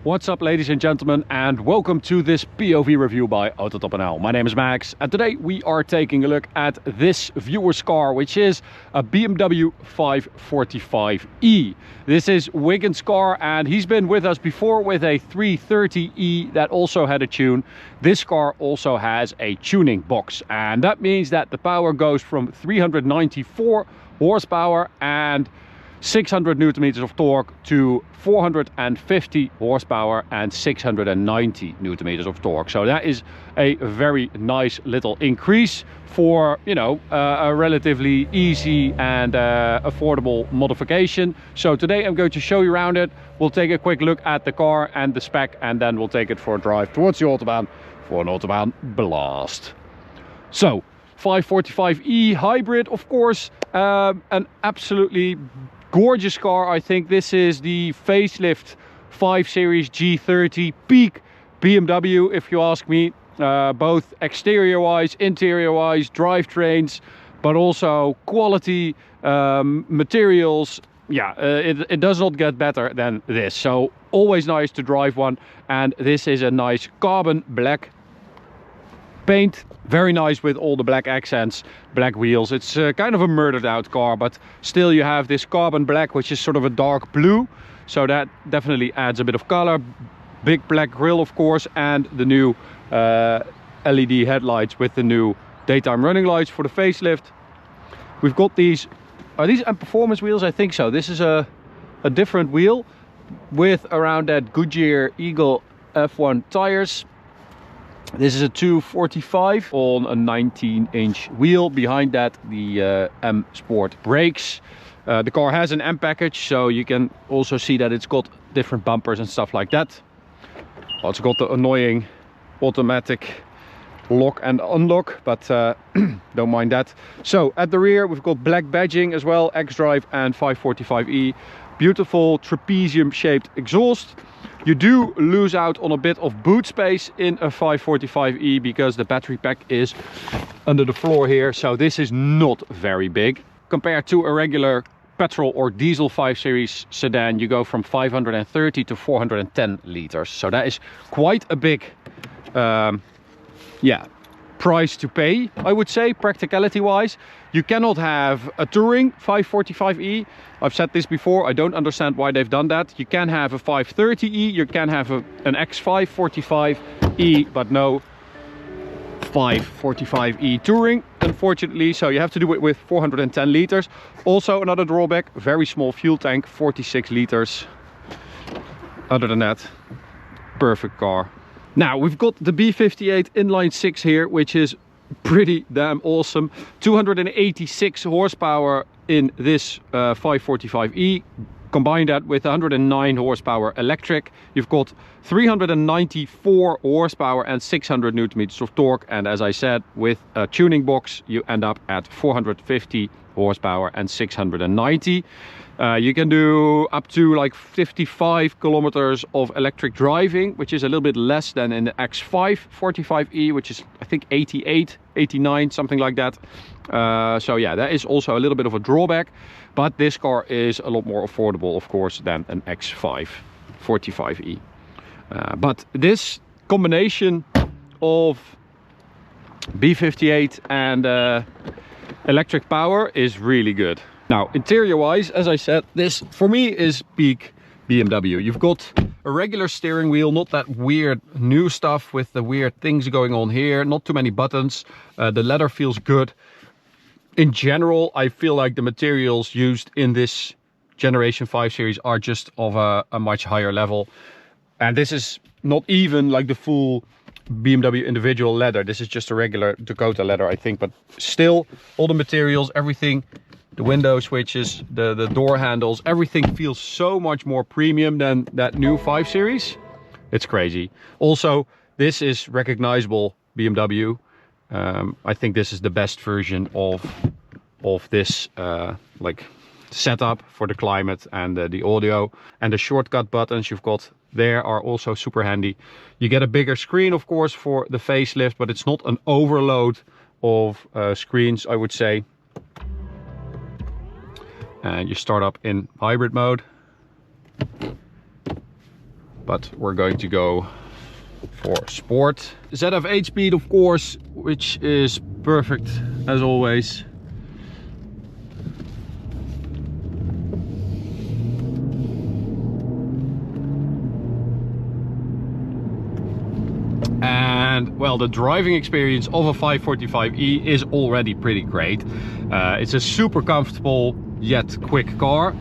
What's up, ladies and gentlemen, and welcome to this POV review by Autobahn. My name is Max, and today we are taking a look at this viewer's car, which is a BMW 545e. This is Wigan's car, and he's been with us before with a 330e that also had a tune. This car also has a tuning box, and that means that the power goes from 394 horsepower and 600 newton meters of torque to 450 horsepower and 690 newton meters of torque. So that is a very nice little increase for, you know, a relatively easy and affordable modification. So today I'm going to show you around it. We'll take a quick look at the car and the spec, and then we'll take it for a drive towards the Autobahn for an Autobahn blast. So 545e hybrid, of course, an absolutely gorgeous car. I think this is the facelift 5 Series G30 peak BMW, if you ask me, both exterior wise, interior wise, drivetrains, but also quality, materials. Yeah, it does not get better than this. So always nice to drive one, and this is a nice carbon black paint, very nice with all the black accents, black wheels. It's kind of a murdered out car, but still you have this carbon black, which is sort of a dark blue, so that definitely adds a bit of color. Big black grille, of course, and the new LED headlights with the new daytime running lights for the facelift. We've got these, are these performance wheels? I think so. This is a different wheel with around that Goodyear Eagle F1 tires. This is a 245 on a 19-inch wheel. Behind that, the M Sport brakes. The car has an M package, so you can also see that it's got different bumpers and stuff like that. Well, it's got the annoying automatic lock and unlock, but don't mind that. So at the rear, we've got black badging as well, xDrive and 545e. Beautiful trapezium-shaped exhaust. You do lose out on a bit of boot space in a 545e because the battery pack is under the floor here, so this is not very big. Compared to a regular petrol or diesel 5 Series sedan, you go from 530 to 410 liters. So that is quite a big price to pay, I would say, practicality wise. You cannot have a touring 545e. I've said this before, I don't understand why they've done that. You can have a 530e, you can have an X545e, but no 545e touring, unfortunately. So you have to do it with 410 liters. Also another drawback, very small fuel tank, 46 liters. Other than that, perfect car. Now we've got the B58 inline 6 here, which is pretty damn awesome. 286 horsepower in this 545e. Combine that with 109 horsepower electric, you've got 394 horsepower and 600 newton meters of torque. And as I said, with a tuning box, you end up at 450 horsepower and 690. You can do up to like 55 kilometers of electric driving, which is a little bit less than in the X5 45e, which is I think 88, 89, something like that. So yeah, that is also a little bit of a drawback, but this car is a lot more affordable, of course, than an X5 45e. But this combination of B58 and electric power is really good. Now, interior wise, as I said, this for me is peak BMW. You've got a regular steering wheel, not that weird new stuff with the weird things going on here, not too many buttons. The leather feels good. In general, I feel like the materials used in this Generation 5 series are just of a much higher level. And this is not even like the full BMW individual leather. This is just a regular Dakota leather, I think, but still all the materials, everything, the window switches, the door handles, everything feels so much more premium than that new 5 Series. It's crazy. Also, this is recognizable BMW. I think this is the best version of this like setup for the climate and the audio. And the shortcut buttons you've got there are also super handy. You get a bigger screen, of course, for the facelift, but it's not an overload of screens, I would say. And you start up in hybrid mode. but we're going to go for sport. ZF 8-speed, of course, which is perfect as always. And well, the driving experience of a 545e is already pretty great. It's a super comfortable yet quick car.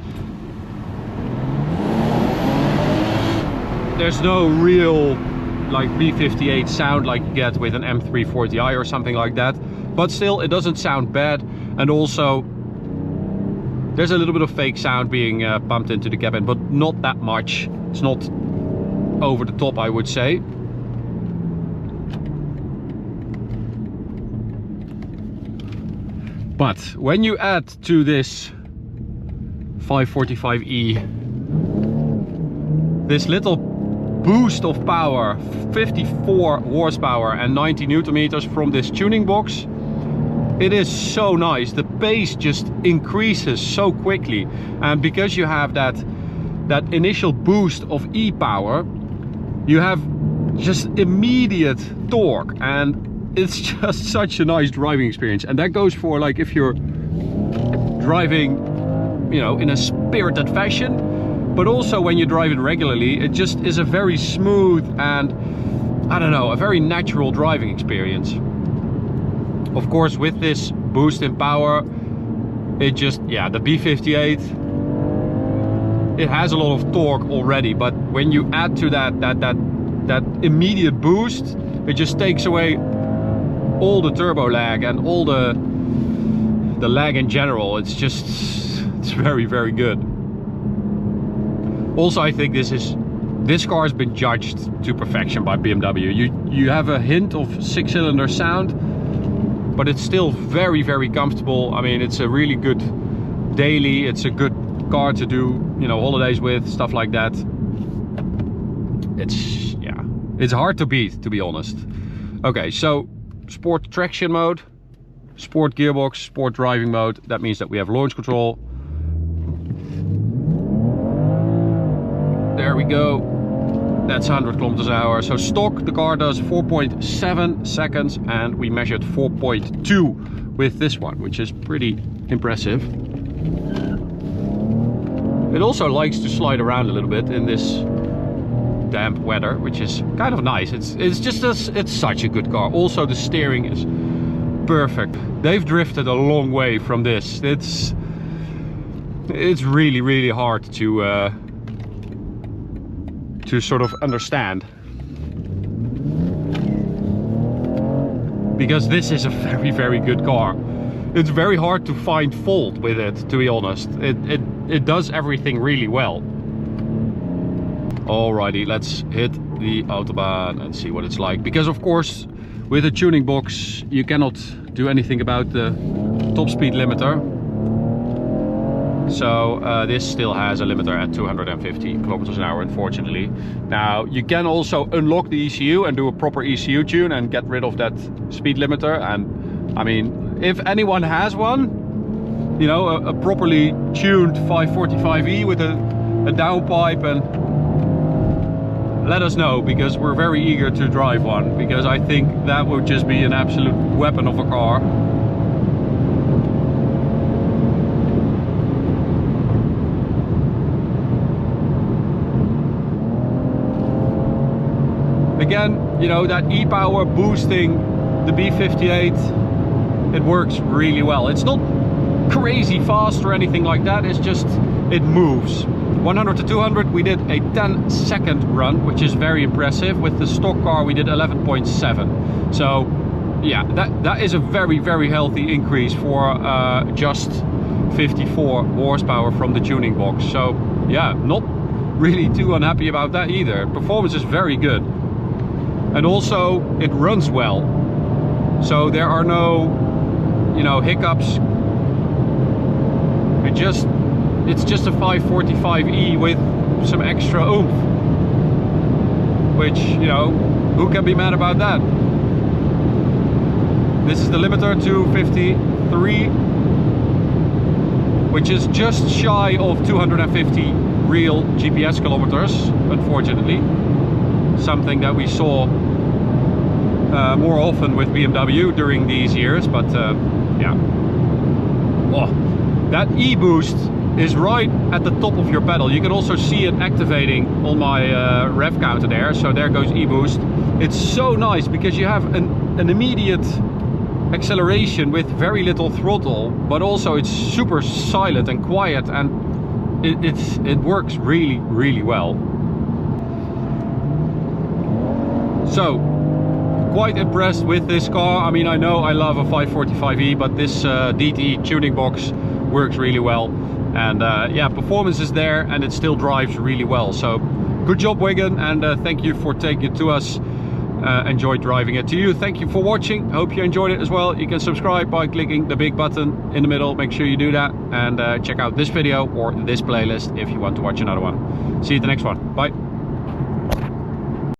There's no real like B58 sound like you get with an M340i or something like that, but still it doesn't sound bad. And also there's a little bit of fake sound being pumped into the cabin, but not that much. It's not over the top, I would say. But when you add to this 545e this little boost of power, 54 horsepower and 90 Newton meters from this tuning box, it is so nice. The pace just increases so quickly, and because you have that initial boost of e-power, you have just immediate torque, and it's just such a nice driving experience. And that goes for like if you're driving, you know, in a spirited fashion, but also when you're driving regularly, it just is a very smooth and, I don't know, a very natural driving experience. Of course, with this boost in power, it just, yeah, the B58, it has a lot of torque already, but when you add to that immediate boost, it just takes away all the turbo lag and all the lag in general. It's very, very good. Also, I think this car has been judged to perfection by BMW. You have a hint of 6-cylinder sound, but it's still very, very comfortable. I mean, it's a really good daily. It's a good car to do, you know, holidays with, stuff like that. It's hard to beat, to be honest. Okay, so sport traction mode, sport gearbox, sport driving mode. That means that we have launch control. There we go. That's 100 kilometers an hour. So stock, the car does 4.7 seconds, and we measured 4.2 with this one, which is pretty impressive. It also likes to slide around a little bit in this damp weather, which is kind of nice. It's such a good car. Also, the steering is perfect. They've drifted a long way from this. It's really, really hard to sort of understand, because this is a very, very good car. It's very hard to find fault with it, to be honest. It does everything really well. Alrighty, let's hit the Autobahn and see what it's like, because of course with a tuning box you cannot do anything about the top speed limiter. So this still has a limiter at 250 kilometers an hour, unfortunately. Now you can also unlock the ECU and do a proper ECU tune and get rid of that speed limiter. And I mean, if anyone has one, you know, a properly tuned 545e with a downpipe, and let us know, because we're very eager to drive one, because I think that would just be an absolute weapon of a car. Again, you know, that e-power boosting the B58, it works really well. It's not crazy fast or anything like that, it's just, it moves. 100 to 200 we did a 10-second run, which is very impressive. With the stock car we did 11.7. So yeah, that is a very, very healthy increase for just 54 horsepower from the tuning box. So yeah, not really too unhappy about that either. Performance is very good. And also it runs well. So there are no, you know, hiccups. It's just a 545e with some extra oomph, which, you know, who can be mad about that? This is the limiter, 253, which is just shy of 250 real GPS kilometers, unfortunately. Something that we saw more often with BMW during these years, but yeah. Oh, that e-boost is right at the top of your pedal. You can also see it activating on my rev counter there. So there goes e-boost. It's so nice because you have an immediate acceleration with very little throttle, but also it's super silent and quiet, and it works really, really well. So quite impressed with this car. I mean, I know I love a 545e, but this DT tuning box works really well, and yeah, performance is there and it still drives really well. So good job, Wigan, and thank you for taking it to us. Enjoyed driving it to you. Thank you for watching. Hope you enjoyed it as well. You can subscribe by clicking the big button in the middle. Make sure you do that, and check out this video or this playlist if you want to watch another one. See you at the next one. Bye.